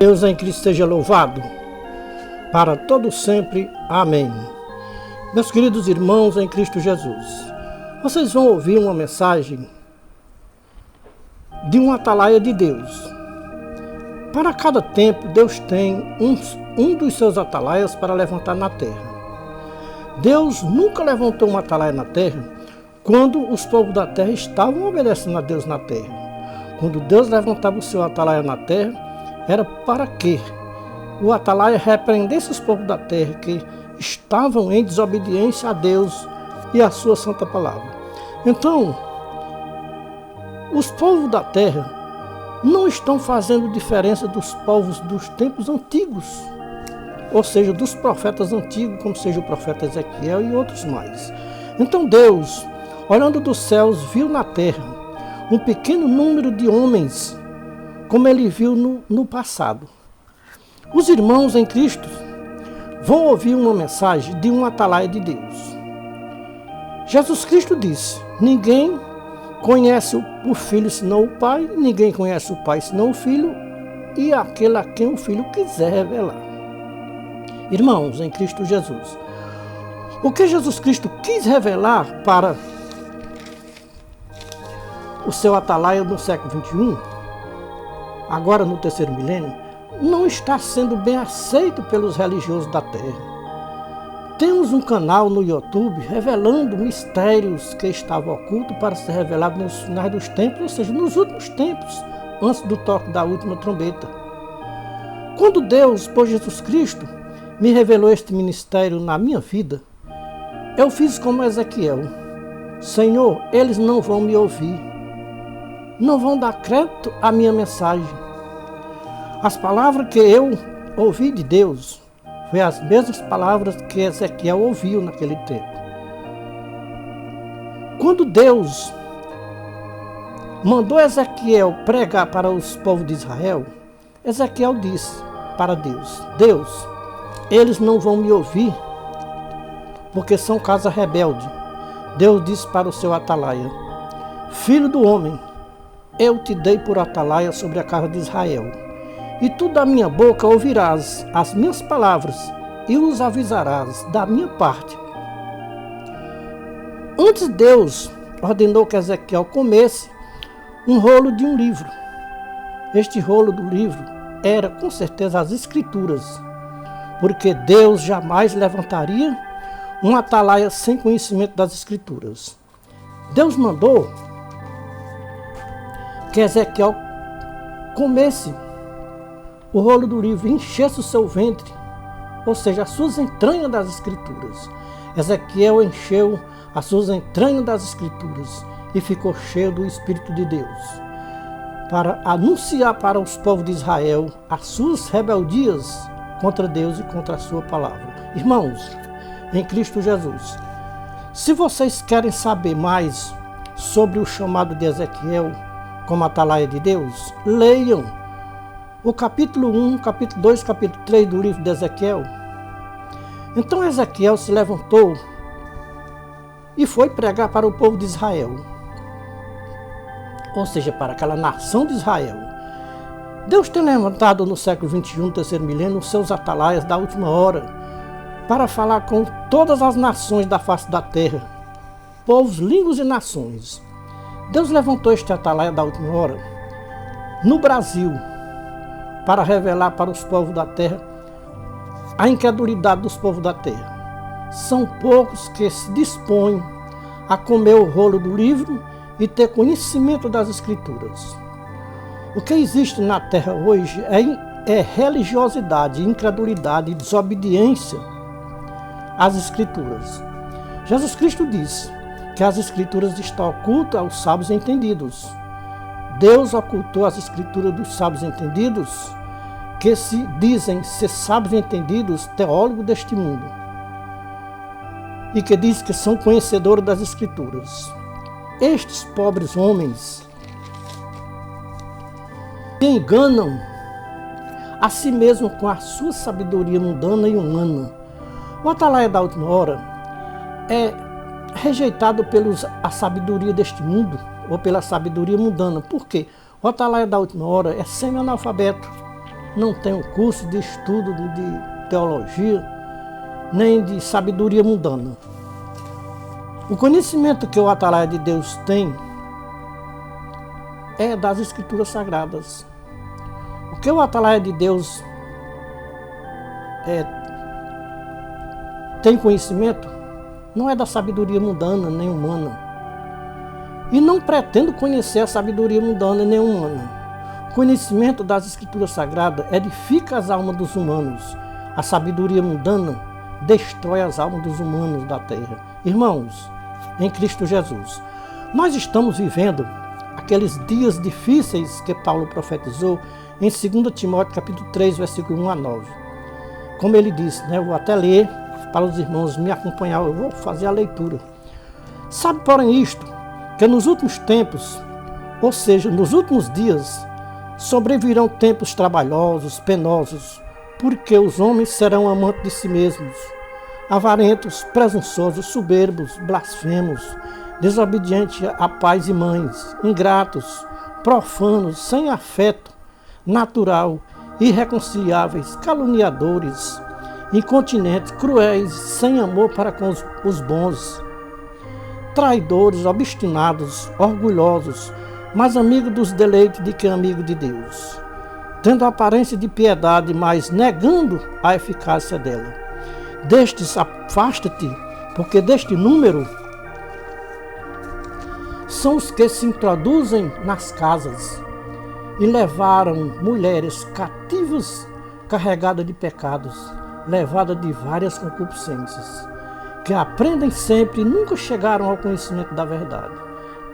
Deus em Cristo seja louvado, para todo sempre. Amém. Meus queridos irmãos em Cristo Jesus, vocês vão ouvir uma mensagem de um atalaia de Deus. Para cada tempo, Deus tem um dos seus atalaias para levantar na terra. Deus nunca levantou um atalaia na terra quando os povos da terra estavam obedecendo a Deus na terra. Quando Deus levantava o seu atalaia na terra, era para que o atalaia repreendesse os povos da terra que estavam em desobediência a Deus e a sua santa palavra. Então, os povos da terra não estão fazendo diferença dos povos dos tempos antigos, ou seja, dos profetas antigos, como seja o profeta Ezequiel e outros mais. Então Deus, olhando dos céus, viu na terra um pequeno número de homens, como ele viu no passado. Os irmãos em Cristo vão ouvir uma mensagem de um atalaia de Deus. Jesus Cristo disse: ninguém conhece o Filho senão o Pai, ninguém conhece o Pai senão o Filho, e aquele a quem o Filho quiser revelar. Irmãos em Cristo Jesus, o que Jesus Cristo quis revelar para o seu atalaia no século XXI, agora no terceiro milênio, não está sendo bem aceito pelos religiosos da terra. Temos um canal no YouTube revelando mistérios que estavam ocultos para ser revelados nos finais dos tempos, ou seja, nos últimos tempos, antes do toque da última trombeta. Quando Deus, por Jesus Cristo, me revelou este ministério na minha vida, eu fiz como Ezequiel: Senhor, eles não vão me ouvir, não vão dar crédito à minha mensagem. As palavras que eu ouvi de Deus foi as mesmas palavras que Ezequiel ouviu naquele tempo. Quando Deus mandou Ezequiel pregar para os povos de Israel, Ezequiel disse para Deus: Deus, eles não vão me ouvir porque são casa rebelde. Deus disse para o seu atalaia: Filho do homem, eu te dei por atalaia sobre a casa de Israel. E tu da minha boca ouvirás as minhas palavras e os avisarás da minha parte. Antes Deus ordenou que Ezequiel comesse um rolo de um livro. Este rolo do livro era com certeza as Escrituras, porque Deus jamais levantaria um atalaia sem conhecimento das Escrituras. Deus mandou que Ezequiel comesse o rolo do livro, enchesse o seu ventre, ou seja, as suas entranhas das Escrituras. Ezequiel encheu as suas entranhas das Escrituras e ficou cheio do Espírito de Deus, para anunciar para os povos de Israel as suas rebeldias contra Deus e contra a sua palavra. Irmãos, em Cristo Jesus, se vocês querem saber mais sobre o chamado de Ezequiel como atalaia de Deus, leiam o capítulo 1, capítulo 2, capítulo 3 do livro de Ezequiel. Então Ezequiel se levantou e foi pregar para o povo de Israel, ou seja, para aquela nação de Israel. Deus tem levantado no século XXI, terceiro milênio, os seus atalaias da última hora, para falar com todas as nações da face da terra, povos, línguas e nações. Deus levantou este atalaia da última hora no Brasil, para revelar para os povos da terra a incredulidade dos povos da terra. São poucos que se dispõem a comer o rolo do livro e ter conhecimento das Escrituras. O que existe na terra hoje é religiosidade, incredulidade e desobediência às Escrituras. Jesus Cristo disse que as Escrituras estão ocultas aos sábios entendidos. Deus ocultou as Escrituras dos sábios entendidos, que se dizem ser sábios entendidos, teólogos deste mundo, e que dizem que são conhecedores das Escrituras. Estes pobres homens se enganam a si mesmos com a sua sabedoria mundana e humana. O atalaia da última hora é rejeitado pela sabedoria deste mundo, ou pela sabedoria mundana. Por quê? O atalaia da última hora é semi-analfabeto. não tem um curso de estudo de teologia, nem de sabedoria mundana. O conhecimento que o atalaia de Deus tem é das Escrituras Sagradas. O que o atalaia de Deus tem conhecimento não é da sabedoria mundana nem humana. E não pretendo conhecer a sabedoria mundana nem humana. O conhecimento das Escrituras Sagradas edifica as almas dos humanos. A sabedoria mundana destrói as almas dos humanos da terra. Irmãos, em Cristo Jesus, nós estamos vivendo aqueles dias difíceis que Paulo profetizou em 2 Timóteo capítulo 3, versículo 1 a 9. Como ele disse, eu vou até ler para os irmãos me acompanhar, eu vou fazer a leitura. Sabe, porém, isto, que nos últimos tempos, ou seja, nos últimos dias, sobrevirão tempos trabalhosos, penosos, porque os homens serão amantes de si mesmos, avarentos, presunçosos, soberbos, blasfemos, desobedientes a pais e mães, ingratos, profanos, sem afeto natural, irreconciliáveis, caluniadores, incontinentes, cruéis, sem amor para com os bons, traidores, obstinados, orgulhosos, mais amigos dos deleites do que amigo de Deus, tendo aparência de piedade, mas negando a eficácia dela. Destes afasta-te, porque deste número são os que se introduzem nas casas e levaram mulheres cativas carregadas de pecados, levadas de várias concupiscências, que aprendem sempre e nunca chegaram ao conhecimento da verdade.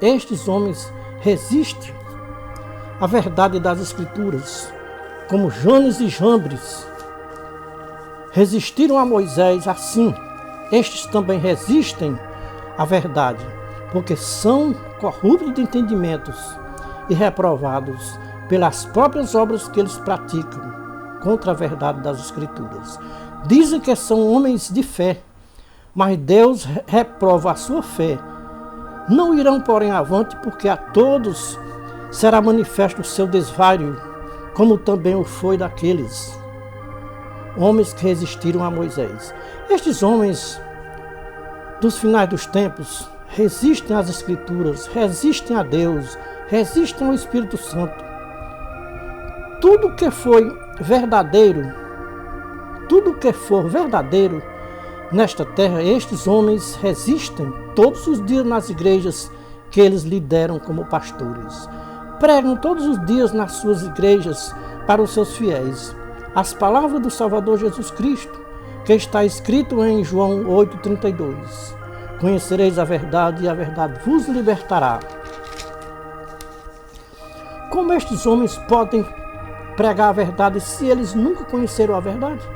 Estes homens resistem à verdade das Escrituras, como Janes e Jambres resistiram a Moisés, assim estes também resistem à verdade, porque são corruptos de entendimentos e reprovados pelas próprias obras que eles praticam contra a verdade das Escrituras. Dizem que são homens de fé, mas Deus reprova a sua fé. Não irão, porém, avante, porque a todos será manifesto o seu desvario, como também o foi daqueles homens que resistiram a Moisés. Estes homens dos finais dos tempos resistem às Escrituras, resistem a Deus, resistem ao Espírito Santo. Tudo que foi verdadeiro, tudo que for verdadeiro nesta terra, estes homens resistem todos os dias nas igrejas que eles lideram como pastores. Pregam todos os dias nas suas igrejas para os seus fiéis as palavras do Salvador Jesus Cristo, que está escrito em João 8,32. Conhecereis a verdade e a verdade vos libertará. Como estes homens podem pregar a verdade se eles nunca conheceram a verdade?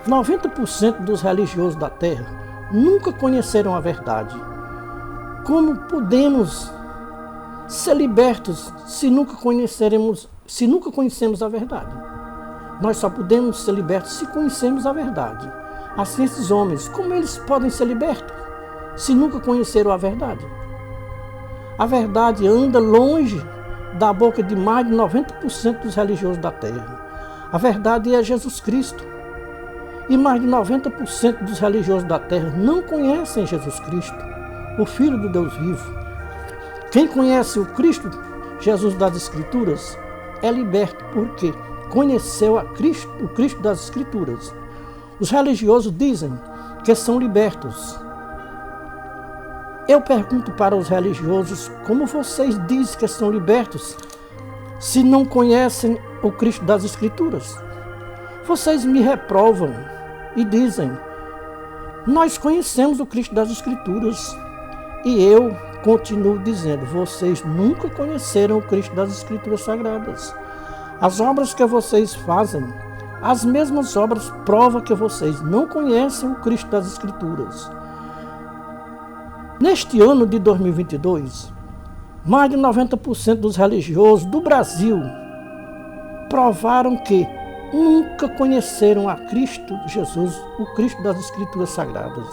90% dos religiosos da terra nunca conheceram a verdade. Como podemos ser libertos se nunca conhecemos a verdade? Nós só podemos ser libertos se conhecermos a verdade. Assim, esses homens, como eles podem ser libertos se nunca conheceram a verdade? A verdade anda longe da boca de mais de 90% dos religiosos da terra. A verdade é Jesus Cristo. E mais de 90% dos religiosos da terra não conhecem Jesus Cristo, o Filho do Deus vivo. Quem conhece o Cristo, Jesus das Escrituras, é liberto, porque conheceu o Cristo das Escrituras. Os religiosos dizem que são libertos. Eu pergunto para os religiosos, como vocês dizem que são libertos se não conhecem o Cristo das Escrituras? Vocês me reprovam e dizem, nós conhecemos o Cristo das Escrituras. E eu continuo dizendo, vocês nunca conheceram o Cristo das Escrituras Sagradas. As obras que vocês fazem, as mesmas obras provam que vocês não conhecem o Cristo das Escrituras. Neste ano de 2022, mais de 90% dos religiosos do Brasil provaram que nunca conheceram a Cristo Jesus, o Cristo das Escrituras Sagradas.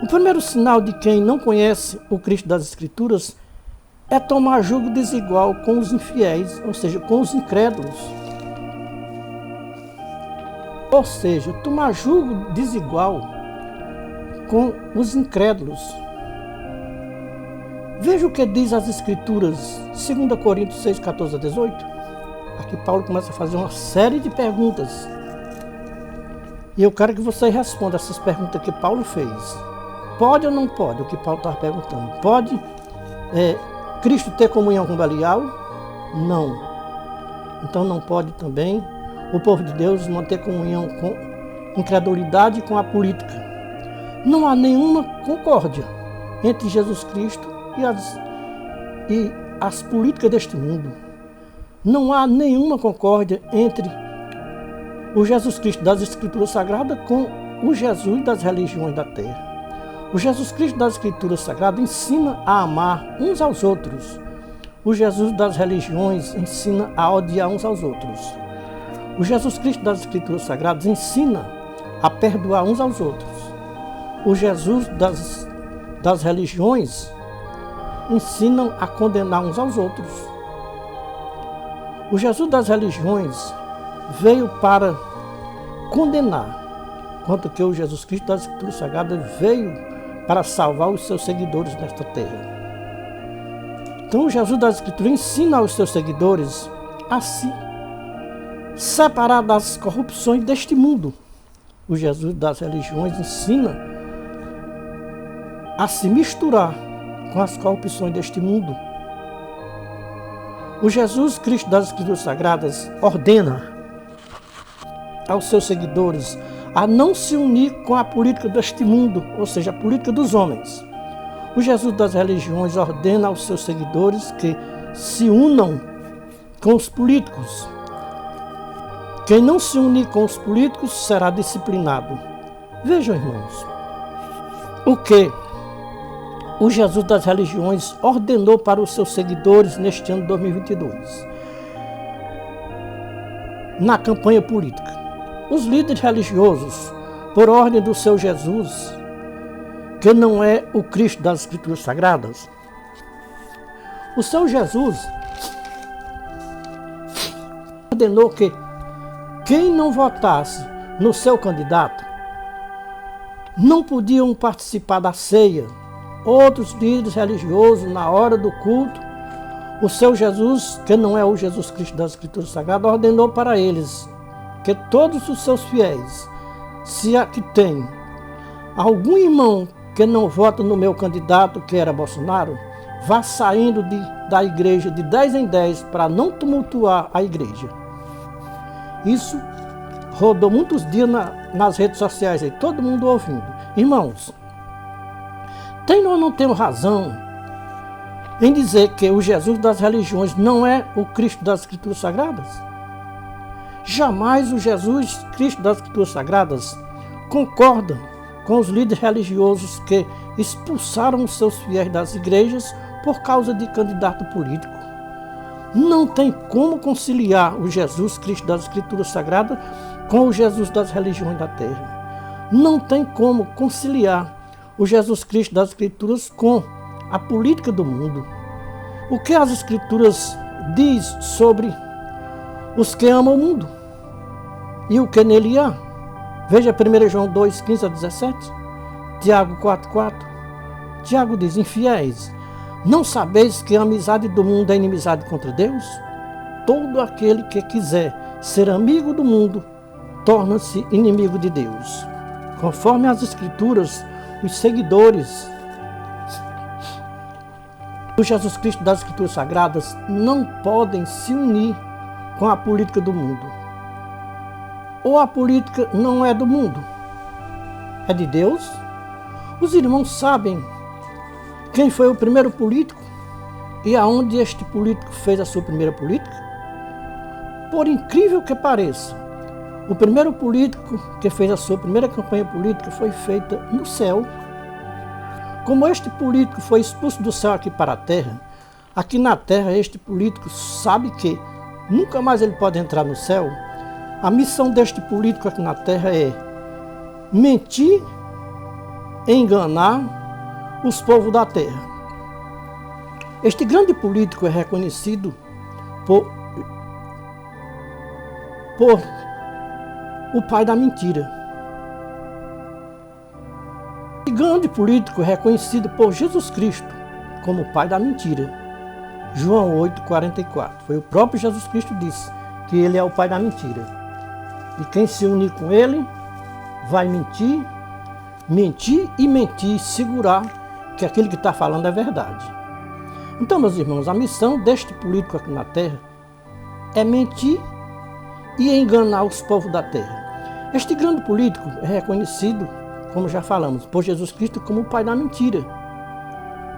O primeiro sinal de quem não conhece o Cristo das Escrituras é tomar julgo desigual com os infiéis, ou seja, com os incrédulos. Ou seja, tomar julgo desigual com os incrédulos. Veja o que diz as Escrituras, 2 Coríntios 6, 14 a 18. Aqui Paulo começa a fazer uma série de perguntas. E eu quero que você responda essas perguntas que Paulo fez. Pode ou não pode? O que Paulo estava perguntando. Pode Cristo ter comunhão com Belial? Não. Então não pode também o povo de Deus manter comunhão com incredulidade com a política. Não há nenhuma concórdia entre Jesus Cristo e as políticas deste mundo. Não há nenhuma concórdia entre o Jesus Cristo das Escrituras Sagradas com o Jesus das religiões da terra. O Jesus Cristo das Escrituras Sagradas ensina a amar uns aos outros. O Jesus das religiões ensina a odiar uns aos outros. O Jesus Cristo das Escrituras Sagradas ensina a perdoar uns aos outros. O Jesus das religiões ensinam a condenar uns aos outros. O Jesus das religiões veio para condenar, enquanto que o Jesus Cristo das Escrituras Sagradas veio para salvar os seus seguidores nesta terra. Então o Jesus das Escrituras ensina aos seus seguidores a se separar das corrupções deste mundo. O Jesus das religiões ensina a se misturar com as corrupções deste mundo. O Jesus Cristo das Escrituras Sagradas ordena aos seus seguidores a não se unir com a política deste mundo, ou seja, a política dos homens. O Jesus das religiões ordena aos seus seguidores que se unam com os políticos. Quem não se unir com os políticos será disciplinado. Vejam, irmãos, o que o Jesus das religiões ordenou para os seus seguidores neste ano de 2022, na campanha política. Os líderes religiosos, por ordem do seu Jesus, que não é o Cristo das Escrituras Sagradas, o seu Jesus ordenou que quem não votasse no seu candidato não podiam participar da ceia. Outros líderes religiosos, na hora do culto, o seu Jesus, que não é o Jesus Cristo das Escrituras Sagradas, ordenou para eles que todos os seus fiéis, se aqui tem algum irmão que não vota no meu candidato, que era Bolsonaro, vá saindo da igreja de 10 em 10 para não tumultuar a igreja. Isso rodou muitos dias nas redes sociais, aí, todo mundo ouvindo. Irmãos, tenho ou não tenho razão em dizer que o Jesus das religiões não é o Cristo das Escrituras Sagradas? Jamais o Jesus Cristo das Escrituras Sagradas concorda com os líderes religiosos que expulsaram os seus fiéis das igrejas por causa de candidato político. Não tem como conciliar o Jesus Cristo das Escrituras Sagradas com o Jesus das religiões da terra. Não tem como conciliar o Jesus Cristo das Escrituras com a política do mundo. O que as Escrituras diz sobre os que amam o mundo e o que nele há? Veja 1 João 2, 15 a 17, Tiago 4, 4. Tiago diz: infiéis, não sabeis que a amizade do mundo é inimizade contra Deus? Todo aquele que quiser ser amigo do mundo torna-se inimigo de Deus. Conforme as Escrituras, os seguidores do Jesus Cristo das Escrituras Sagradas não podem se unir com a política do mundo. Ou a política não é do mundo, é de Deus. Os irmãos sabem quem foi o primeiro político e aonde este político fez a sua primeira política? Por incrível que pareça, o primeiro político que fez a sua primeira campanha política foi feita no céu. Como este político foi expulso do céu aqui para a terra, aqui na terra este político sabe que nunca mais ele pode entrar no céu. A missão deste político aqui na terra é mentir, enganar os povos da terra. Este grande político é reconhecido por o pai da mentira. O grande político é reconhecido por Jesus Cristo como o pai da mentira. João 8,44. Foi o próprio Jesus Cristo que disse que ele é o pai da mentira. E quem se unir com ele vai mentir, segurar que aquilo que está falando é verdade. Então, meus irmãos, a missão deste político aqui na terra é mentir e enganar os povos da terra. Este grande político é reconhecido, como já falamos, por Jesus Cristo como o pai da mentira,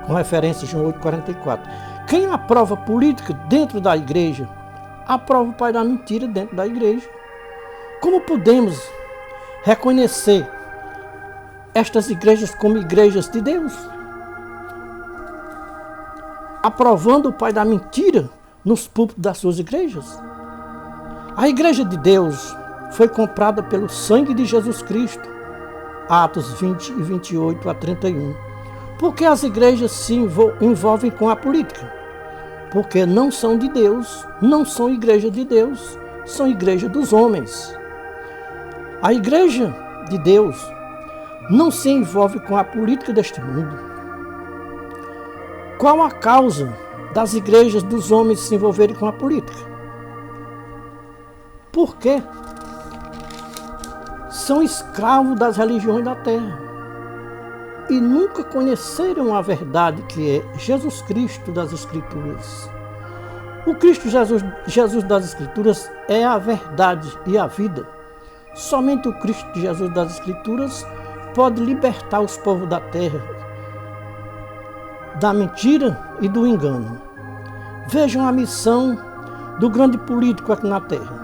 com referência a João 8,44. Quem aprova política dentro da igreja, aprova o pai da mentira dentro da igreja. Como podemos reconhecer estas igrejas como igrejas de Deus? Aprovando o pai da mentira nos púlpitos das suas igrejas. A igreja de Deus foi comprada pelo sangue de Jesus Cristo, Atos 20 e 28 a 31. Por que as igrejas se envolvem com a política? Porque não são de Deus, não são igreja de Deus, são igreja dos homens. A igreja de Deus não se envolve com a política deste mundo. Qual a causa das igrejas dos homens se envolverem com a política? Por quê? São escravos das religiões da terra e nunca conheceram a verdade que é Jesus Cristo das Escrituras. O Cristo Jesus das Escrituras é a verdade e a vida. Somente o Cristo Jesus das Escrituras pode libertar os povos da terra da mentira e do engano. Vejam a missão do grande político aqui na terra.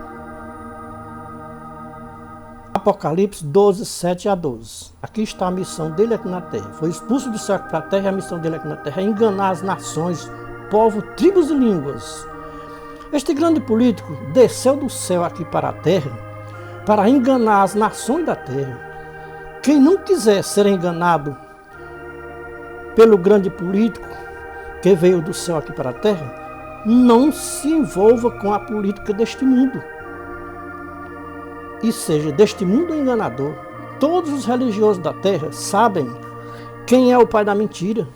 Apocalipse 12, 7 a 12. Aqui está a missão dele aqui na terra. Foi expulso do céu para a terra e a missão dele aqui na terra é enganar as nações, povos, tribos e línguas. Este grande político desceu do céu aqui para a terra para enganar as nações da terra. Quem não quiser ser enganado pelo grande político que veio do céu aqui para a terra, não se envolva com a política deste mundo. E seja deste mundo enganador. Todos os religiosos da terra sabem quem é o pai da mentira,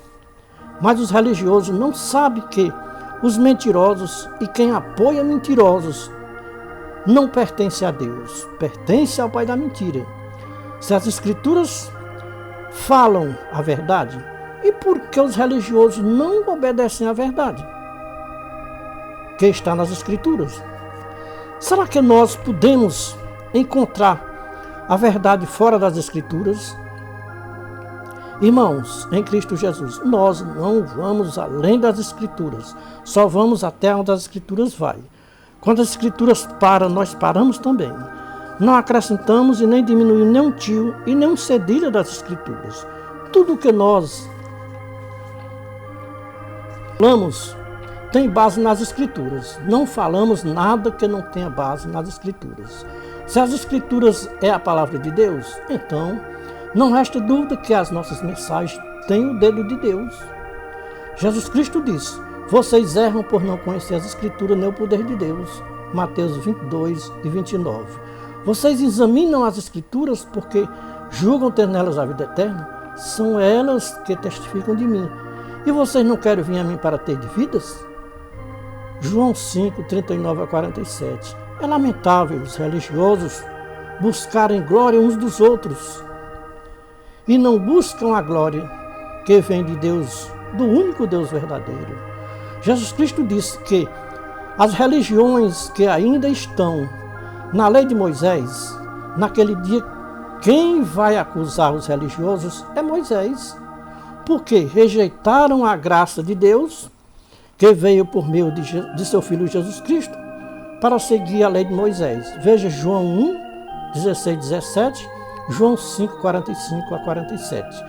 mas os religiosos não sabem que os mentirosos e quem apoia mentirosos não pertence a Deus, pertence ao pai da mentira. Se as escrituras falam a verdade, e por que os religiosos não obedecem à verdade que está nas escrituras? Será que nós podemos encontrar a verdade fora das escrituras? Irmãos, em Cristo Jesus, nós não vamos além das escrituras, só vamos até onde as escrituras vai. Quando as escrituras param, nós paramos também. Não acrescentamos e nem diminuímos nem um tio e nem um cedilha das escrituras. Tudo que nós falamos tem base nas escrituras. Não falamos nada que não tenha base nas escrituras. Se as escrituras é a palavra de Deus, então não resta dúvida que as nossas mensagens têm o dedo de Deus. Jesus Cristo disse: vocês erram por não conhecer as escrituras nem o poder de Deus. Mateus 22 e 29. Vocês examinam as escrituras porque julgam ter nelas a vida eterna? São elas que testificam de mim. E vocês não querem vir a mim para ter de vidas? João 5, 39 a 47. É lamentável os religiosos buscarem glória uns dos outros e não buscam a glória que vem de Deus, do único Deus verdadeiro. Jesus Cristo disse que as religiões que ainda estão na lei de Moisés, naquele dia, quem vai acusar os religiosos é Moisés, porque rejeitaram a graça de Deus, que veio por meio de seu Filho Jesus Cristo, para seguir a lei de Moisés. Veja João 1, 16, 17, João 5, 45 a 47.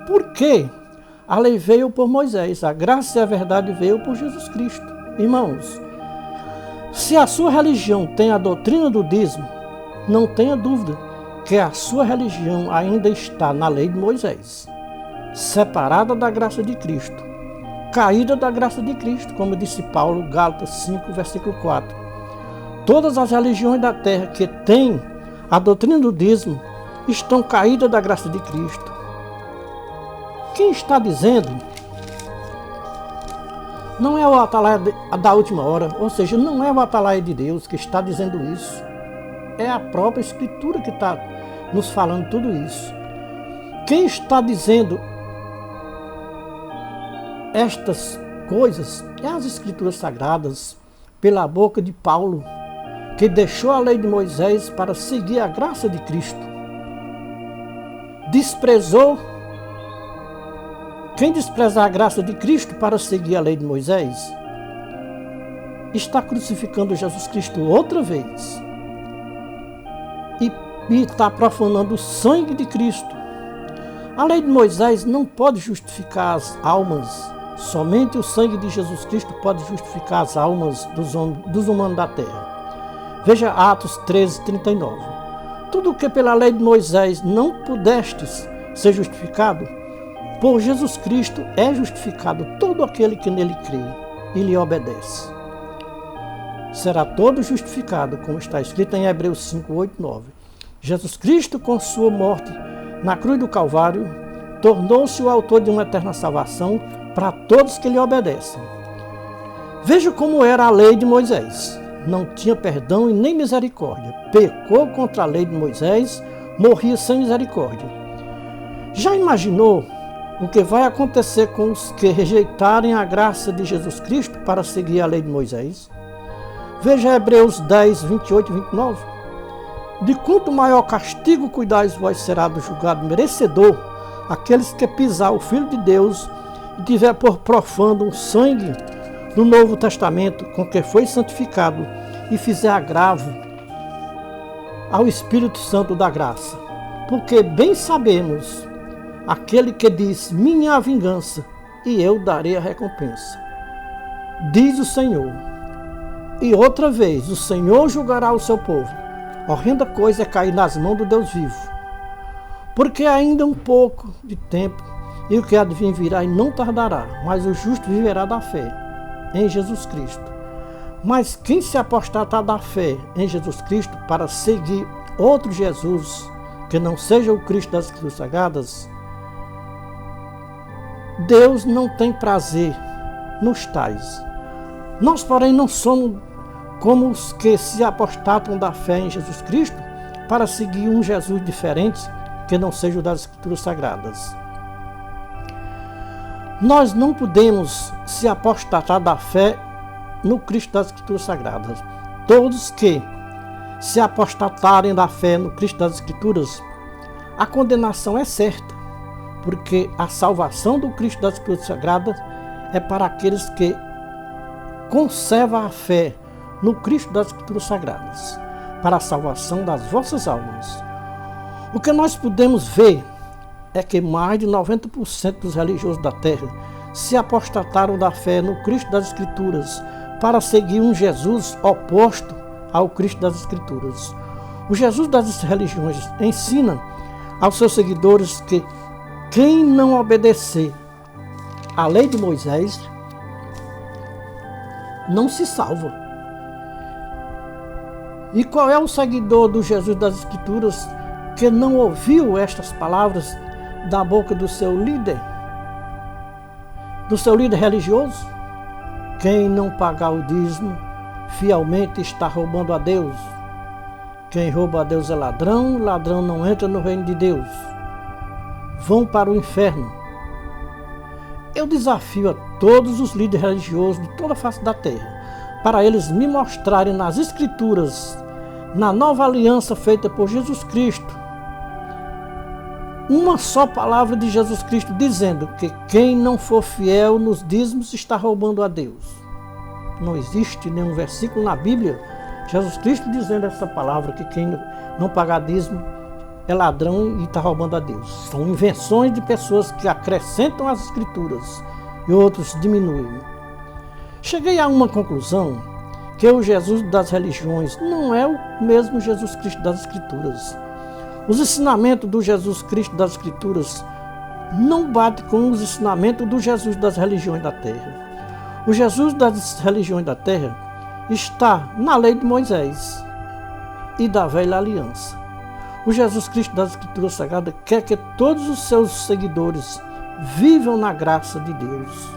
Por quê? A lei veio por Moisés, a graça e a verdade veio por Jesus Cristo. Irmãos, se a sua religião tem a doutrina do dízimo, não tenha dúvida que a sua religião ainda está na lei de Moisés, separada da graça de Cristo, caída da graça de Cristo, como disse Paulo, Gálatas 5, versículo 4. Todas as religiões da terra que têm a doutrina do dízimo, estão caídas da graça de Cristo. Quem está dizendo não é o atalaia da última hora, ou seja, não é o atalaia de Deus que está dizendo isso. É a própria Escritura que está nos falando tudo isso. Quem está dizendo estas coisas é as Escrituras Sagradas, pela boca de Paulo, que deixou a lei de Moisés para seguir a graça de Cristo. Desprezou. Quem desprezar a graça de Cristo para seguir a lei de Moisés, está crucificando Jesus Cristo outra vez. E está profanando o sangue de Cristo. A lei de Moisés não pode justificar as almas. Somente o sangue de Jesus Cristo pode justificar as almas dos humanos da terra. Veja Atos 13:39. Tudo o que pela lei de Moisés não pudestes ser justificado, por Jesus Cristo é justificado todo aquele que nele crê e lhe obedece. Será todo justificado, como está escrito em Hebreus 5:8-9. Jesus Cristo, com sua morte na cruz do Calvário, tornou-se o autor de uma eterna salvação para todos que lhe obedecem. Veja como era a lei de Moisés. Não tinha perdão e nem misericórdia. Pecou contra a lei de Moisés, morria sem misericórdia. Já imaginou o que vai acontecer com os que rejeitarem a graça de Jesus Cristo para seguir a lei de Moisés? Veja Hebreus 10, 28 e 29. De quanto maior castigo cuidais vós será do julgado merecedor aqueles que pisar o Filho de Deus e tiver por profano o sangue do Novo Testamento com que foi santificado e fizer agravo ao Espírito Santo da graça. Porque bem sabemos aquele que diz, minha a vingança, e eu darei a recompensa. Diz o Senhor. E outra vez, o Senhor julgará o seu povo. Horrenda coisa é cair nas mãos do Deus vivo. Porque ainda um pouco de tempo, e o que há de vir virá e não tardará, mas o justo viverá da fé em Jesus Cristo. Mas quem se apostatar da fé em Jesus Cristo para seguir outro Jesus, que não seja o Cristo das Escrituras Sagradas, Deus não tem prazer nos tais. Nós, porém, não somos como os que se apostatam da fé em Jesus Cristo para seguir um Jesus diferente que não seja o das Escrituras Sagradas. Nós não podemos se apostatar da fé no Cristo das Escrituras Sagradas. Todos que se apostatarem da fé no Cristo das Escrituras, a condenação é certa, porque a salvação do Cristo das Escrituras Sagradas é para aqueles que conservam a fé no Cristo das Escrituras Sagradas, para a salvação das vossas almas. O que nós podemos ver é que mais de 90% dos religiosos da terra se apostataram da fé no Cristo das Escrituras para seguir um Jesus oposto ao Cristo das Escrituras. O Jesus das religiões ensina aos seus seguidores que quem não obedecer à lei de Moisés não se salva. E qual é o seguidor do Jesus das Escrituras que não ouviu estas palavras da boca do seu líder religioso? Quem não pagar o dízimo fielmente está roubando a Deus. Quem rouba a Deus é ladrão, ladrão não entra no reino de Deus. Vão para o inferno. Eu desafio a todos os líderes religiosos de toda a face da terra, para eles me mostrarem nas Escrituras, na nova aliança feita por Jesus Cristo, uma só palavra de Jesus Cristo dizendo que quem não for fiel nos dízimos está roubando a Deus. Não existe nenhum versículo na Bíblia, Jesus Cristo dizendo essa palavra, que quem não pagar dízimo é ladrão e está roubando a Deus. São invenções de pessoas que acrescentam as Escrituras e outros diminuem. Cheguei a uma conclusão, que o Jesus das religiões não é o mesmo Jesus Cristo das Escrituras. Os ensinamentos do Jesus Cristo das Escrituras não batem com os ensinamentos do Jesus das religiões da terra. O Jesus das religiões da terra está na lei de Moisés e da velha aliança. O Jesus Cristo das Escrituras Sagradas quer que todos os seus seguidores vivam na graça de Deus,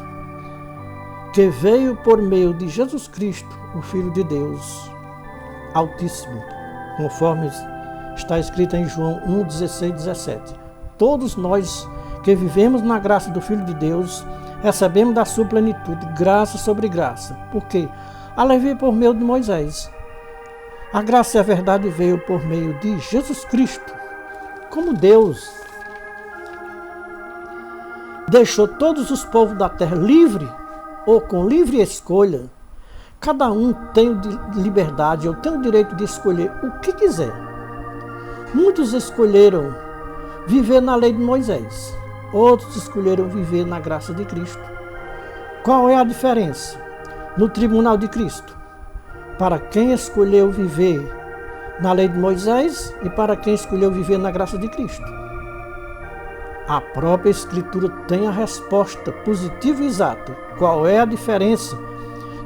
que veio por meio de Jesus Cristo, o Filho de Deus Altíssimo, conforme está escrito em João 1, 16 e 17. Todos nós que vivemos na graça do Filho de Deus, recebemos da sua plenitude graça sobre graça. Por quê? A lei veio por meio de Moisés. A graça e a verdade veio por meio de Jesus Cristo. Como Deus deixou todos os povos da terra livre ou com livre escolha, cada um tem liberdade, ou tem o direito de escolher o que quiser. Muitos escolheram viver na lei de Moisés, outros escolheram viver na graça de Cristo. Qual é a diferença no tribunal de Cristo? Para quem escolheu viver na lei de Moisés e para quem escolheu viver na graça de Cristo. A própria Escritura tem a resposta positiva e exata. Qual é a diferença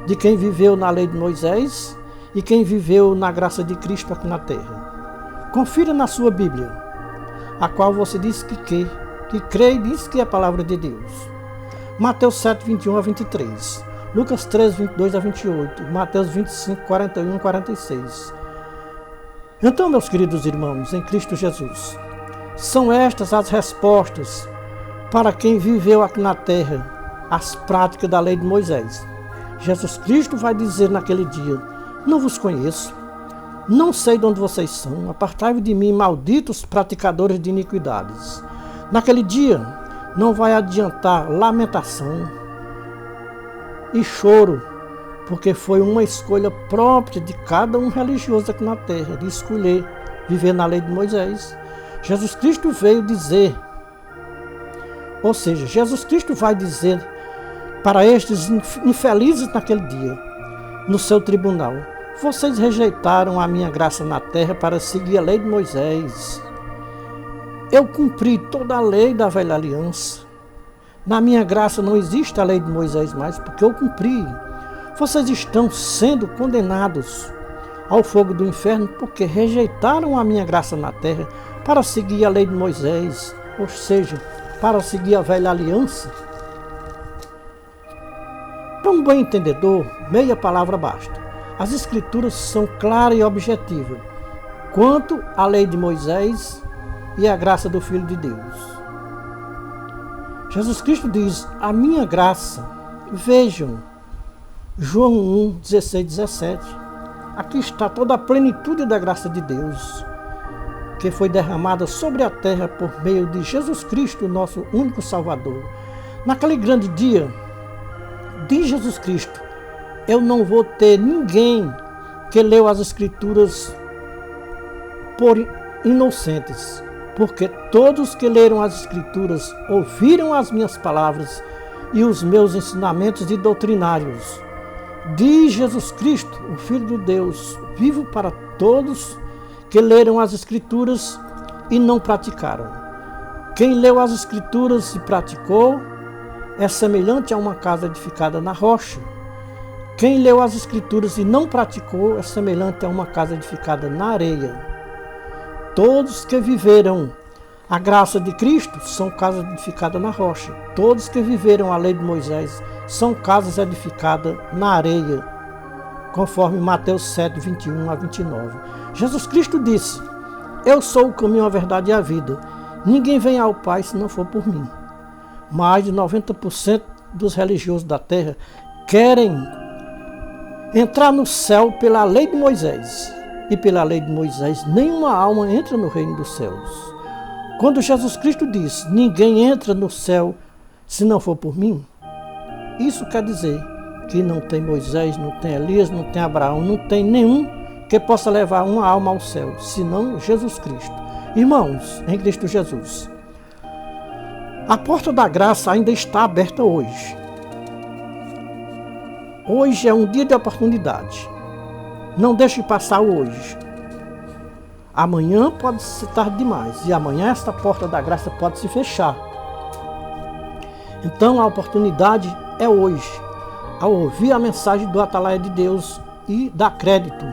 de quem viveu na lei de Moisés e quem viveu na graça de Cristo aqui na terra? Confira na sua Bíblia, a qual você diz que crê e diz que é a palavra de Deus. Mateus 7, 21 a 23. Lucas 3, 22 a 28, Mateus 25, 41 a 46. Então, meus queridos irmãos, em Cristo Jesus, são estas as respostas para quem viveu aqui na terra as práticas da lei de Moisés. Jesus Cristo vai dizer naquele dia: não vos conheço, não sei de onde vocês são, apartai-vos de mim, malditos praticadores de iniquidades. Naquele dia não vai adiantar lamentação e choro, porque foi uma escolha própria de cada um religioso aqui na terra, de escolher viver na lei de Moisés. Jesus Cristo veio dizer, ou seja, Jesus Cristo vai dizer para estes infelizes naquele dia, no seu tribunal: vocês rejeitaram a minha graça na terra para seguir a lei de Moisés. Eu cumpri toda a lei da velha aliança. Na minha graça não existe a lei de Moisés mais, porque eu cumpri. Vocês estão sendo condenados ao fogo do inferno porque rejeitaram a minha graça na terra para seguir a lei de Moisés, ou seja, para seguir a velha aliança. Para um bom entendedor, meia palavra basta. As Escrituras são claras e objetivas quanto à lei de Moisés e à graça do Filho de Deus. Jesus Cristo diz: a minha graça, vejam, João 1, 16, 17. Aqui está toda a plenitude da graça de Deus, que foi derramada sobre a terra por meio de Jesus Cristo, nosso único Salvador. Naquele grande dia de Jesus Cristo, eu não vou ter ninguém que leu as Escrituras por inocentes, porque todos que leram as Escrituras ouviram as minhas palavras e os meus ensinamentos e doutrinários de Jesus Cristo, o Filho de Deus, vivo para todos que leram as Escrituras e não praticaram. Quem leu as Escrituras e praticou é semelhante a uma casa edificada na rocha. Quem leu as Escrituras e não praticou é semelhante a uma casa edificada na areia. Todos que viveram a graça de Cristo são casas edificadas na rocha. Todos que viveram a lei de Moisés são casas edificadas na areia, conforme Mateus 7, 21 a 29. Jesus Cristo disse: eu sou o caminho, a verdade e a vida. Ninguém vem ao Pai se não for por mim. Mais de 90% dos religiosos da terra querem entrar no céu pela lei de Moisés. E pela lei de Moisés, nenhuma alma entra no reino dos céus. Quando Jesus Cristo diz: ninguém entra no céu se não for por mim, isso quer dizer que não tem Moisés, não tem Elias, não tem Abraão, não tem nenhum que possa levar uma alma ao céu, senão Jesus Cristo. Irmãos, em Cristo Jesus, a porta da graça ainda está aberta hoje. Hoje é um dia de oportunidade. Não deixe passar o hoje. Amanhã pode ser tarde demais. E amanhã esta porta da graça pode se fechar. Então a oportunidade é hoje. Ao ouvir a mensagem do Atalaia de Deus e dar crédito.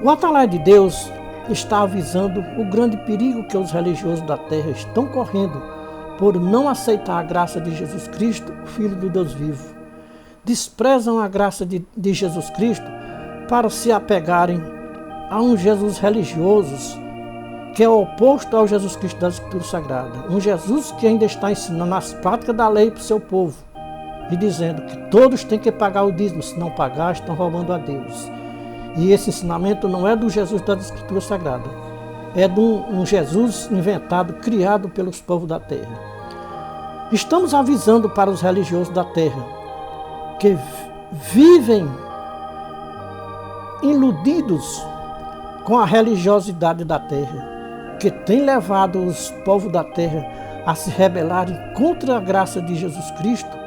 O Atalaia de Deus está avisando o grande perigo que os religiosos da terra estão correndo por não aceitar a graça de Jesus Cristo, o Filho do Deus vivo. Desprezam a graça de Jesus Cristo para se apegarem a um Jesus religioso que é oposto ao Jesus Cristo da Escritura Sagrada. Um Jesus que ainda está ensinando as práticas da lei para o seu povo e dizendo que todos têm que pagar o dízimo, se não pagar estão roubando a Deus. E esse ensinamento não é do Jesus da Escritura Sagrada, é de um Jesus inventado, criado pelos povos da terra. Estamos avisando para os religiosos da terra que vivem iludidos com a religiosidade da terra, que tem levado os povos da terra a se rebelarem contra a graça de Jesus Cristo,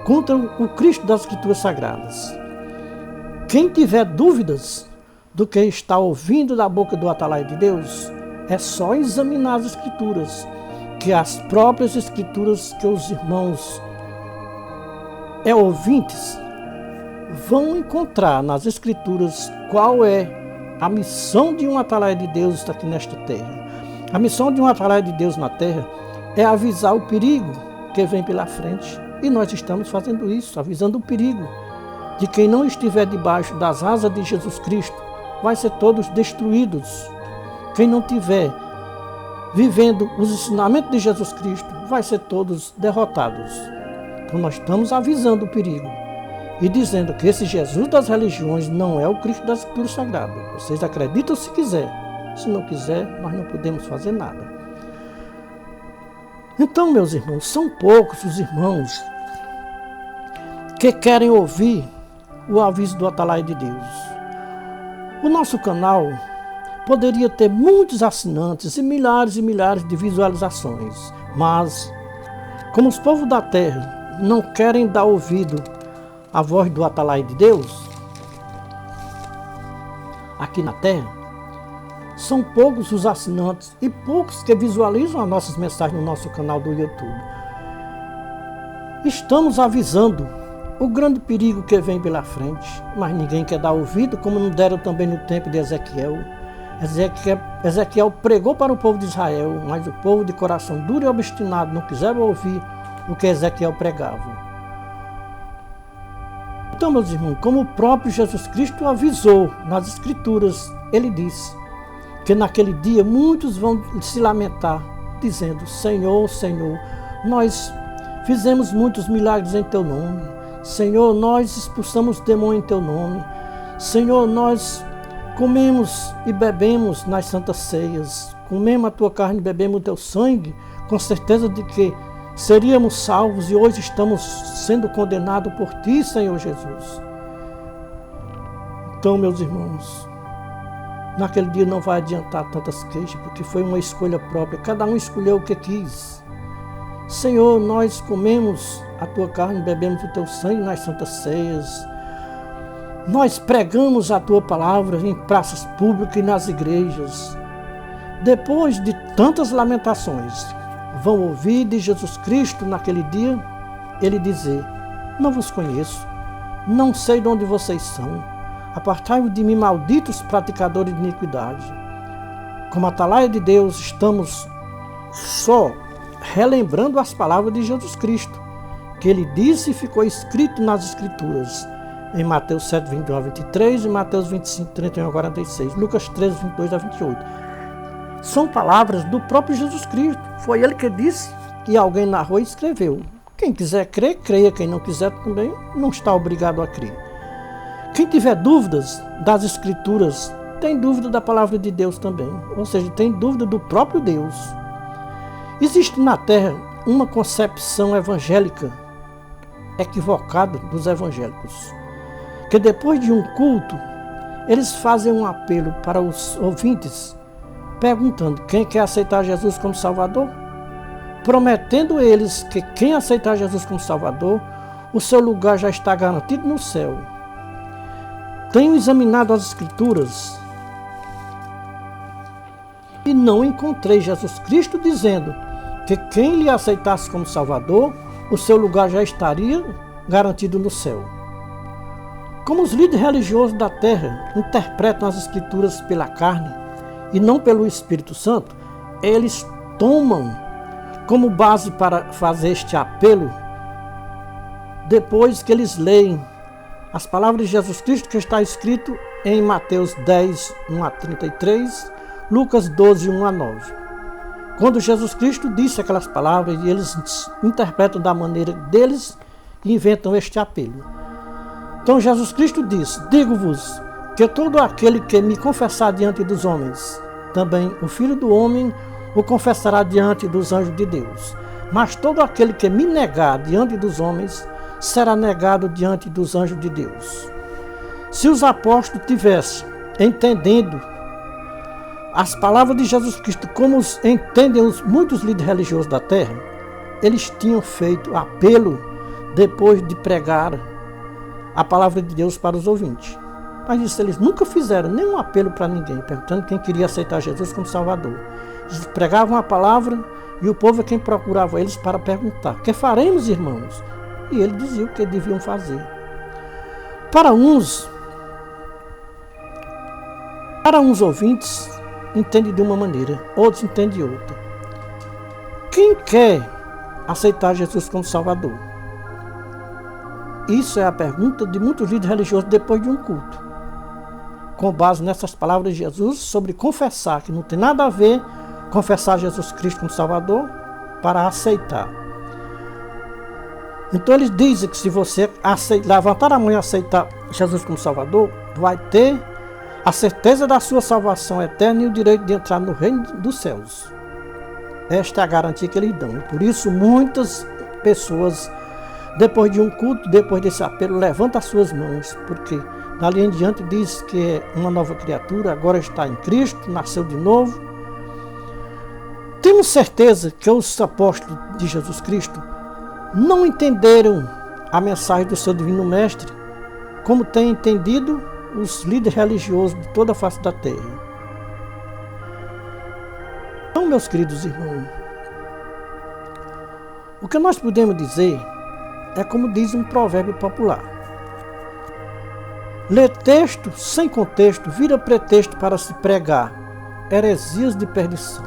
contra o Cristo das Escrituras Sagradas. Quem tiver dúvidas do que está ouvindo da boca do Atalaia de Deus, é só examinar as Escrituras, que as próprias Escrituras que os irmãos ouvintes vão encontrar nas Escrituras qual é a missão de um Atalaia de Deus aqui nesta terra. A missão de um Atalaia de Deus na terra é avisar o perigo que vem pela frente. E nós estamos fazendo isso, avisando o perigo de quem não estiver debaixo das asas de Jesus Cristo, vai ser todos destruídos. Quem não tiver vivendo os ensinamentos de Jesus Cristo, vai ser todos derrotados. Então nós estamos avisando o perigo e dizendo que esse Jesus das religiões não é o Cristo das Escrituras Sagradas. Vocês acreditam se quiser, se não quiser, nós não podemos fazer nada. Então, meus irmãos, são poucos os irmãos que querem ouvir o aviso do Atalaia de Deus. O nosso canal poderia ter muitos assinantes e milhares de visualizações, mas como os povos da terra não querem dar ouvido à voz do Atalaia de Deus aqui na terra, são poucos os assinantes e poucos que visualizam as nossas mensagens no nosso canal do YouTube. Estamos avisando o grande perigo que vem pela frente, mas ninguém quer dar ouvido, como não deram também no tempo de Ezequiel. Ezequiel pregou para o povo de Israel, mas o povo de coração duro e obstinado não quiseram ouvir o que Ezequiel pregava. Então, meus irmãos, como o próprio Jesus Cristo avisou nas Escrituras, ele disse que naquele dia muitos vão se lamentar, dizendo: Senhor, Senhor, nós fizemos muitos milagres em teu nome. Senhor, nós expulsamos demônio em teu nome. Senhor, nós comemos e bebemos nas santas ceias. Comemos a tua carne e bebemos o teu sangue, com certeza de que seríamos salvos e hoje estamos sendo condenados por ti, Senhor Jesus. Então, meus irmãos, naquele dia não vai adiantar tantas queixas, porque foi uma escolha própria. Cada um escolheu o que quis. Senhor, nós comemos a tua carne, bebemos o teu sangue nas santas ceias. Nós pregamos a tua palavra em praças públicas e nas igrejas. Depois de tantas lamentações, vão ouvir de Jesus Cristo naquele dia, ele dizer: não vos conheço, não sei de onde vocês são. Apartai-vos de mim, malditos praticadores de iniquidade. Como Atalaia de Deus, estamos só relembrando as palavras de Jesus Cristo, que ele disse e ficou escrito nas Escrituras, em Mateus 7, 21 a 23 e Mateus 25, 31 a 46, Lucas 13, 22 a 28. São palavras do próprio Jesus Cristo. Foi ele que disse e alguém narrou e escreveu. Quem quiser crer, creia. Quem não quiser também não está obrigado a crer. Quem tiver dúvidas das Escrituras, tem dúvida da palavra de Deus também. Ou seja, tem dúvida do próprio Deus. Existe na terra uma concepção evangélica equivocada dos evangélicos, que depois de um culto, eles fazem um apelo para os ouvintes, perguntando quem quer aceitar Jesus como Salvador, prometendo eles que quem aceitar Jesus como Salvador, o seu lugar já está garantido no céu. Tenho examinado as Escrituras e não encontrei Jesus Cristo dizendo que quem lhe aceitasse como Salvador, o seu lugar já estaria garantido no céu. Como os líderes religiosos da terra interpretam as Escrituras pela carne, e não pelo Espírito Santo, eles tomam como base para fazer este apelo, depois que eles leem as palavras de Jesus Cristo que está escrito em Mateus 10, 1 a 33, Lucas 12, 1 a 9. Quando Jesus Cristo disse aquelas palavras e eles interpretam da maneira deles e inventam este apelo. Então Jesus Cristo disse: digo-vos que todo aquele que me confessar diante dos homens, também o Filho do Homem o confessará diante dos anjos de Deus. Mas todo aquele que me negar diante dos homens, será negado diante dos anjos de Deus. Se os apóstolos tivessem entendendo as palavras de Jesus Cristo como entendem muitos líderes religiosos da terra, eles tinham feito apelo depois de pregar a palavra de Deus para os ouvintes. Mas isso eles nunca fizeram nenhum apelo para ninguém, perguntando quem queria aceitar Jesus como Salvador. Eles pregavam a palavra e o povo é quem procurava eles para perguntar: que faremos, irmãos? E ele dizia o que deviam fazer. Para uns ouvintes, entende de uma maneira, outros entendem de outra. Quem quer aceitar Jesus como Salvador? Isso é a pergunta de muitos líderes religiosos depois de um culto, com base nessas palavras de Jesus sobre confessar, que não tem nada a ver confessar Jesus Cristo como Salvador para aceitar. Então eles dizem que se você levantar a mão e aceitar Jesus como Salvador, vai ter a certeza da sua salvação eterna e o direito de entrar no reino dos céus. Esta é a garantia que eles dão. E por isso muitas pessoas, depois de um culto, depois desse apelo, levantam as suas mãos, porque dali em diante diz que é uma nova criatura, agora está em Cristo, nasceu de novo. Temos certeza que os apóstolos de Jesus Cristo não entenderam a mensagem do seu Divino Mestre como têm entendido os líderes religiosos de toda a face da terra. Então, meus queridos irmãos, o que nós podemos dizer é como diz um provérbio popular: ler texto sem contexto vira pretexto para se pregar heresias de perdição.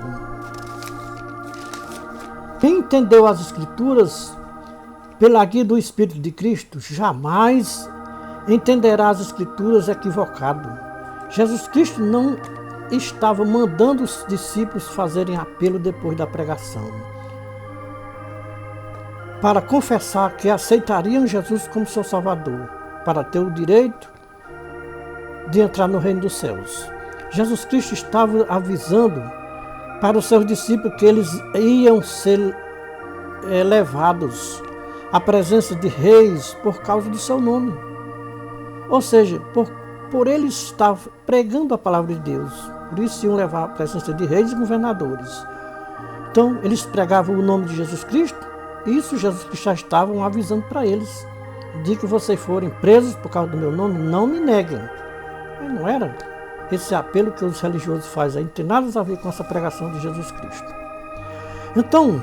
Quem entendeu as Escrituras pela guia do Espírito de Cristo jamais entenderá as Escrituras equivocado. Jesus Cristo não estava mandando os discípulos fazerem apelo depois da pregação, para confessar que aceitariam Jesus como seu Salvador, para ter o direito de entrar no reino dos céus. Jesus Cristo estava avisando para os seus discípulos que eles iam ser levados à presença de reis por causa do seu nome. Ou seja, por ele estar pregando a palavra de Deus, por isso iam levar à presença de reis e governadores. Então, eles pregavam o nome de Jesus Cristo, e isso Jesus Cristo já estavam avisando para eles: de que vocês forem presos por causa do meu nome, não me neguem. Mas não era esse apelo que os religiosos fazem, não tem nada a ver com essa pregação de Jesus Cristo. Então,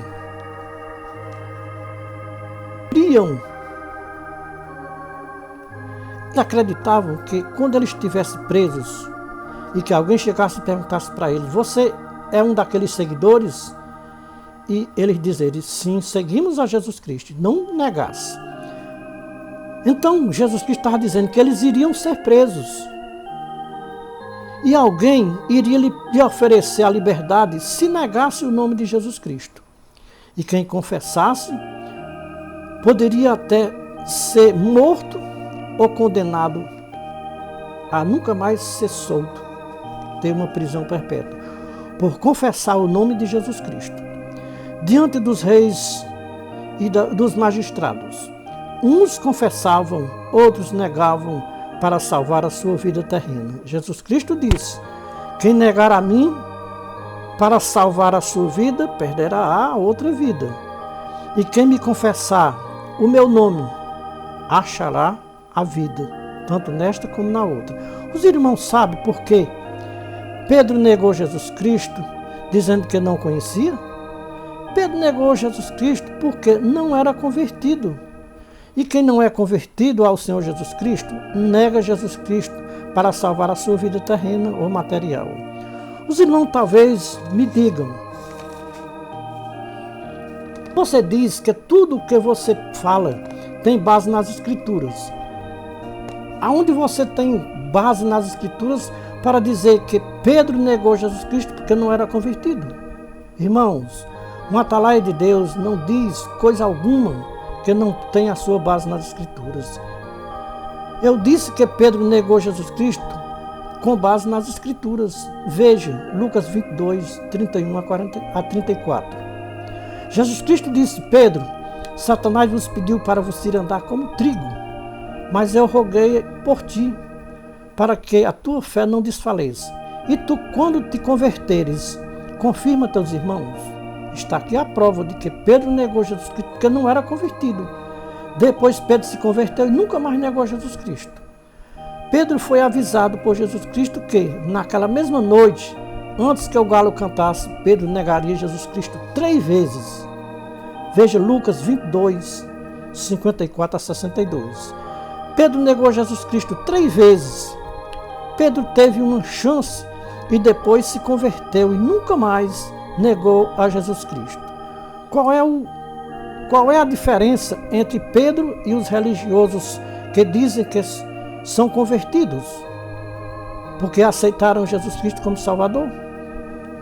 acreditavam que quando eles estivessem presos e que alguém chegasse e perguntasse para eles: você é um daqueles seguidores? E eles dizerem: sim, seguimos a Jesus Cristo, não negasse. Então Jesus Cristo estava dizendo que eles iriam ser presos e alguém iria lhe oferecer a liberdade se negasse o nome de Jesus Cristo. E quem confessasse poderia até ser morto ou condenado a nunca mais ser solto, ter uma prisão perpétua, por confessar o nome de Jesus Cristo diante dos reis e dos magistrados. Uns confessavam, outros negavam para salvar a sua vida terrena. Jesus Cristo disse: quem negar a mim para salvar a sua vida, perderá a outra vida. E quem me confessar o meu nome, achará a vida, tanto nesta como na outra. Os irmãos sabem por quê Pedro negou Jesus Cristo, dizendo que não conhecia? Pedro negou Jesus Cristo porque não era convertido. E quem não é convertido ao Senhor Jesus Cristo, nega Jesus Cristo para salvar a sua vida terrena ou material. Os irmãos talvez me digam, você diz que tudo que você fala tem base nas Escrituras. Aonde você tem base nas Escrituras para dizer que Pedro negou Jesus Cristo porque não era convertido? Irmãos, um atalaia de Deus não diz coisa alguma que não tenha a sua base nas Escrituras. Eu disse que Pedro negou Jesus Cristo com base nas Escrituras. Veja, Lucas 22, 31 a 34. Jesus Cristo disse: Pedro, Satanás vos pediu para você andar como trigo, mas eu roguei por ti, para que a tua fé não desfaleça. E tu, quando te converteres, confirma teus irmãos. Está aqui a prova de que Pedro negou Jesus Cristo porque não era convertido. Depois Pedro se converteu e nunca mais negou Jesus Cristo. Pedro foi avisado por Jesus Cristo que, naquela mesma noite, antes que o galo cantasse, Pedro negaria Jesus Cristo 3 vezes. Veja Lucas 22, 54 a 62. Pedro negou Jesus Cristo 3 vezes. Pedro teve uma chance e depois se converteu e nunca mais negou a Jesus Cristo. Qual é a diferença entre Pedro e os religiosos que dizem que são convertidos porque aceitaram Jesus Cristo como Salvador?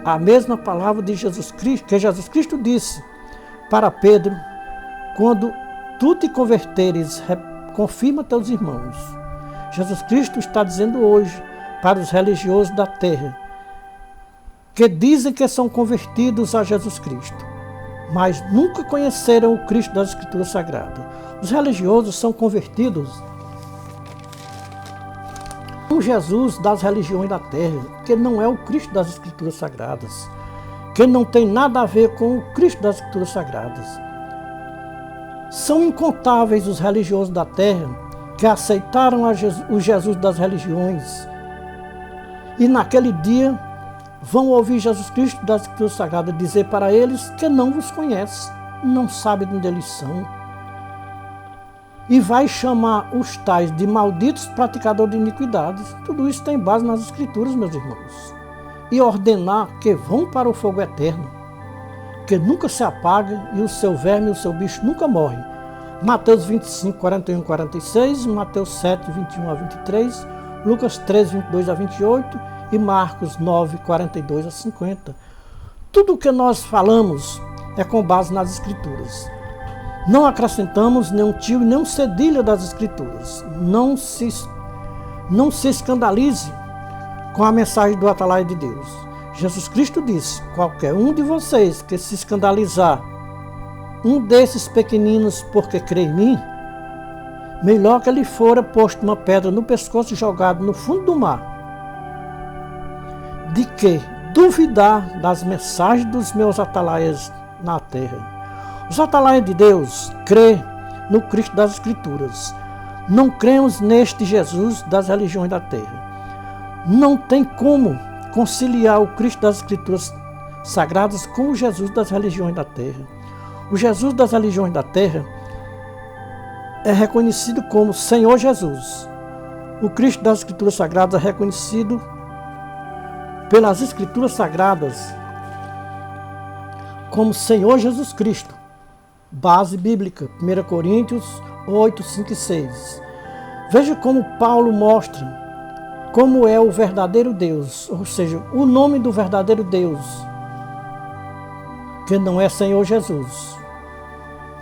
A mesma palavra de Jesus Cristo, que Jesus Cristo disse para Pedro: quando tu te converteres, confirma teus irmãos. Jesus Cristo está dizendo hoje para os religiosos da terra, que dizem que são convertidos a Jesus Cristo, mas nunca conheceram o Cristo das Escrituras Sagradas. Os religiosos são convertidos com Jesus das religiões da terra, que não é o Cristo das Escrituras Sagradas, que não tem nada a ver com o Cristo das Escrituras Sagradas. São incontáveis os religiosos da terra que aceitaram o Jesus das religiões e naquele dia vão ouvir Jesus Cristo das Escrituras Sagradas dizer para eles que não vos conhece, não sabe de onde eles são, e vai chamar os tais de malditos praticadores de iniquidades. Tudo isso tem base nas Escrituras, meus irmãos, e ordenar que vão para o fogo eterno, que nunca se apaga, e o seu verme e o seu bicho nunca morrem. Mateus 25, 41 e 46, Mateus 7, 21 a 23, Lucas 13, 22 a 28 e Marcos 9, 42 a 50. Tudo o que nós falamos é com base nas Escrituras. Não acrescentamos nenhum tio e nenhum cedilha das Escrituras. Não se escandalize com a mensagem do atalaia de Deus. Jesus Cristo disse: qualquer um de vocês que se escandalizar um desses pequeninos porque crê em mim, melhor que ele fora posto uma pedra no pescoço e jogado no fundo do mar, de que duvidar das mensagens dos meus atalaias na terra. Os atalaias de Deus crê no Cristo das Escrituras. Não cremos neste Jesus das religiões da terra. Não tem como conciliar o Cristo das Escrituras Sagradas com o Jesus das religiões da terra. O Jesus das religiões da terra é reconhecido como Senhor Jesus. O Cristo das Escrituras Sagradas é reconhecido pelas Escrituras Sagradas como Senhor Jesus Cristo. Base bíblica, 1 Coríntios 8, 5 e 6. Veja como Paulo mostra como é o verdadeiro Deus, ou seja, o nome do verdadeiro Deus, que não é Senhor Jesus.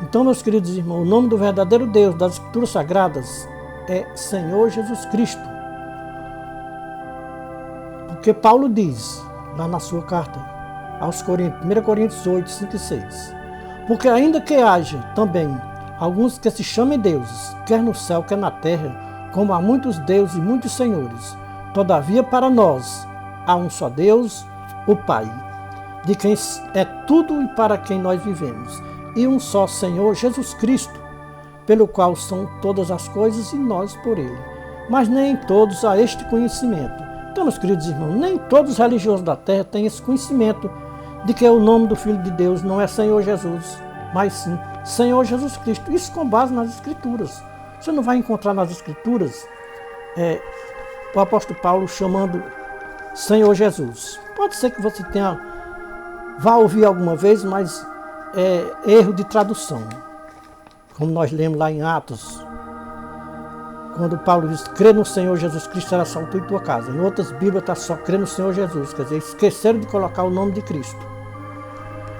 Então, meus queridos irmãos, o nome do verdadeiro Deus das Escrituras Sagradas é Senhor Jesus Cristo. Porque Paulo diz, lá na sua carta aos Coríntios, 1 Coríntios 8, 5 e 6, porque ainda que haja também alguns que se chamem deuses, quer no céu, quer na terra, como há muitos deuses e muitos senhores, todavia para nós há um só Deus, o Pai, de quem é tudo e para quem nós vivemos, e um só Senhor, Jesus Cristo, pelo qual são todas as coisas e nós por Ele. Mas nem todos há este conhecimento. Então, meus queridos irmãos, nem todos os religiosos da terra têm esse conhecimento de que o nome do Filho de Deus não é Senhor Jesus, mas sim Senhor Jesus Cristo. Isso com base nas Escrituras. Você não vai encontrar nas Escrituras o apóstolo Paulo chamando Senhor Jesus. Pode ser que você vá ouvir alguma vez, mas é erro de tradução. Como nós lemos lá em Atos, quando Paulo diz, crê no Senhor Jesus Cristo, será salvo tu e tua casa. Em outras Bíblias está só crê no Senhor Jesus, quer dizer, esqueceram de colocar o nome de Cristo.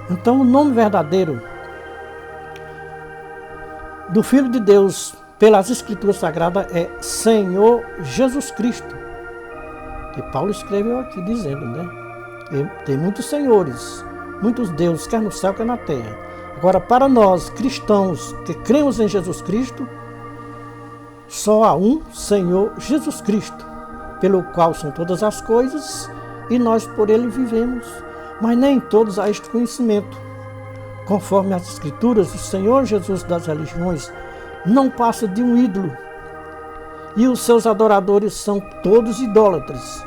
Então o nome verdadeiro do Filho de Deus, pelas Escrituras Sagradas, é Senhor Jesus Cristo. Que Paulo escreveu aqui dizendo, né? Tem muitos senhores, muitos deuses, quer no céu, quer na terra. Agora, para nós, cristãos, que cremos em Jesus Cristo, só há um Senhor Jesus Cristo, pelo qual são todas as coisas, e nós por ele vivemos. Mas nem todos há este conhecimento. Conforme as Escrituras, o Senhor Jesus das religiões não passa de um ídolo, e os seus adoradores são todos idólatras,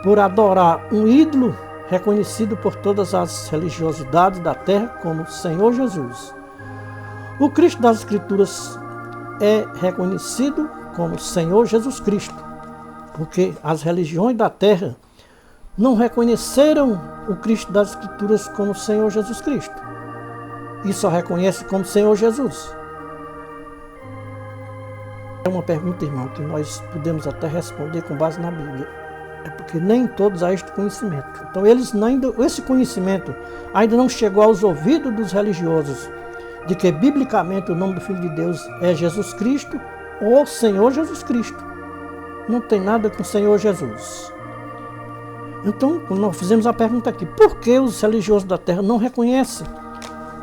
por adorar um ídolo reconhecido por todas as religiosidades da terra como Senhor Jesus. O Cristo das Escrituras é reconhecido como Senhor Jesus Cristo, porque as religiões da terra não reconheceram o Cristo das Escrituras como Senhor Jesus Cristo, e só reconhece como Senhor Jesus. É uma pergunta, irmão, que nós podemos até responder com base na Bíblia. É porque nem todos há este conhecimento. Então esse conhecimento ainda não chegou aos ouvidos dos religiosos, de que biblicamente o nome do Filho de Deus é Jesus Cristo ou Senhor Jesus Cristo. Não tem nada com Senhor Jesus. Então, nós fizemos a pergunta aqui, por que os religiosos da terra não reconhecem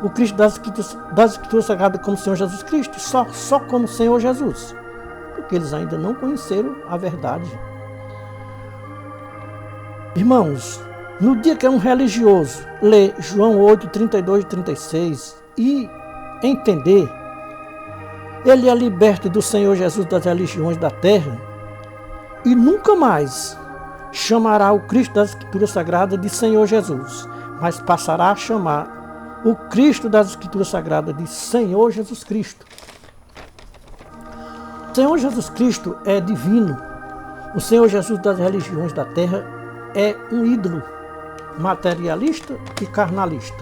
o Cristo das Escrituras Sagradas como Senhor Jesus Cristo, só como Senhor Jesus? Porque eles ainda não conheceram a verdade. Irmãos, no dia que um religioso lê João 8, 32 e 36 e entender, ele é liberto do Senhor Jesus das religiões da terra e nunca mais chamará o Cristo das Escrituras Sagradas de Senhor Jesus, mas passará a chamar o Cristo das Escrituras Sagradas de Senhor Jesus Cristo. O Senhor Jesus Cristo é divino. O Senhor Jesus das religiões da terra é um ídolo materialista e carnalista.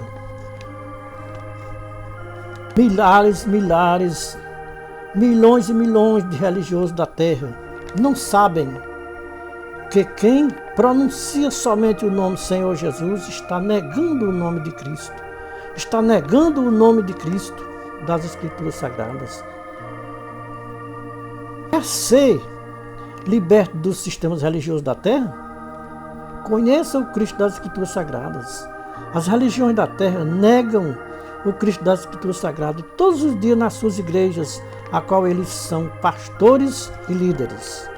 Milhares, milhões e milhões de religiosos da terra não sabem que quem pronuncia somente o nome Senhor Jesus está negando o nome de Cristo, está negando o nome de Cristo das Escrituras Sagradas. Quer ser liberto dos sistemas religiosos da terra? Conheça o Cristo das Escrituras Sagradas. As religiões da terra negam o Cristo das Escrituras Sagradas todos os dias nas suas igrejas, a qual eles são pastores e líderes.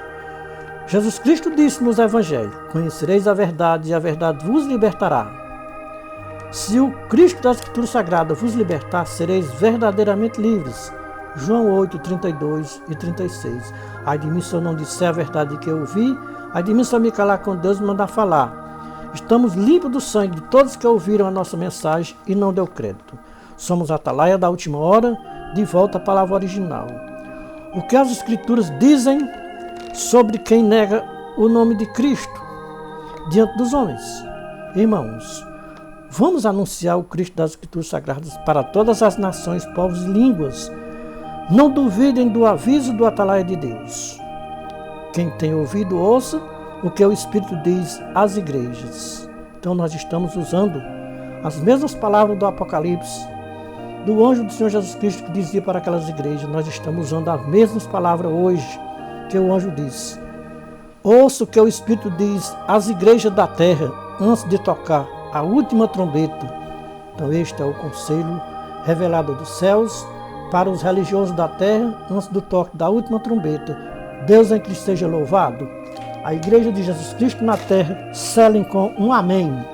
Jesus Cristo disse nos Evangelhos, conhecereis a verdade e a verdade vos libertará. Se o Cristo das Escrituras Sagradas vos libertar, sereis verdadeiramente livres. João 8, 32 e 36. Ai de mim se eu não disser a verdade que eu ouvi, ai de mim se eu me calar quando Deus me mandar falar. Estamos limpos do sangue de todos que ouviram a nossa mensagem e não deu crédito. Somos a atalaia da última hora, de volta à palavra original. O que as Escrituras dizem sobre quem nega o nome de Cristo diante dos homens? Irmãos, vamos anunciar o Cristo das Escrituras Sagradas para todas as nações, povos e línguas. Não duvidem do aviso do atalaia de Deus. Quem tem ouvido, ouça o que o Espírito diz às igrejas. Então nós estamos usando as mesmas palavras do Apocalipse, do anjo do Senhor Jesus Cristo que dizia para aquelas igrejas. Nós estamos usando as mesmas palavras hoje que o anjo disse. Ouça o que o Espírito diz às igrejas da terra antes de tocar a última trombeta. Então este é o conselho revelado dos céus para os religiosos da terra antes do toque da última trombeta. Deus em Cristo seja louvado. A igreja de Jesus Cristo na terra selem com um amém.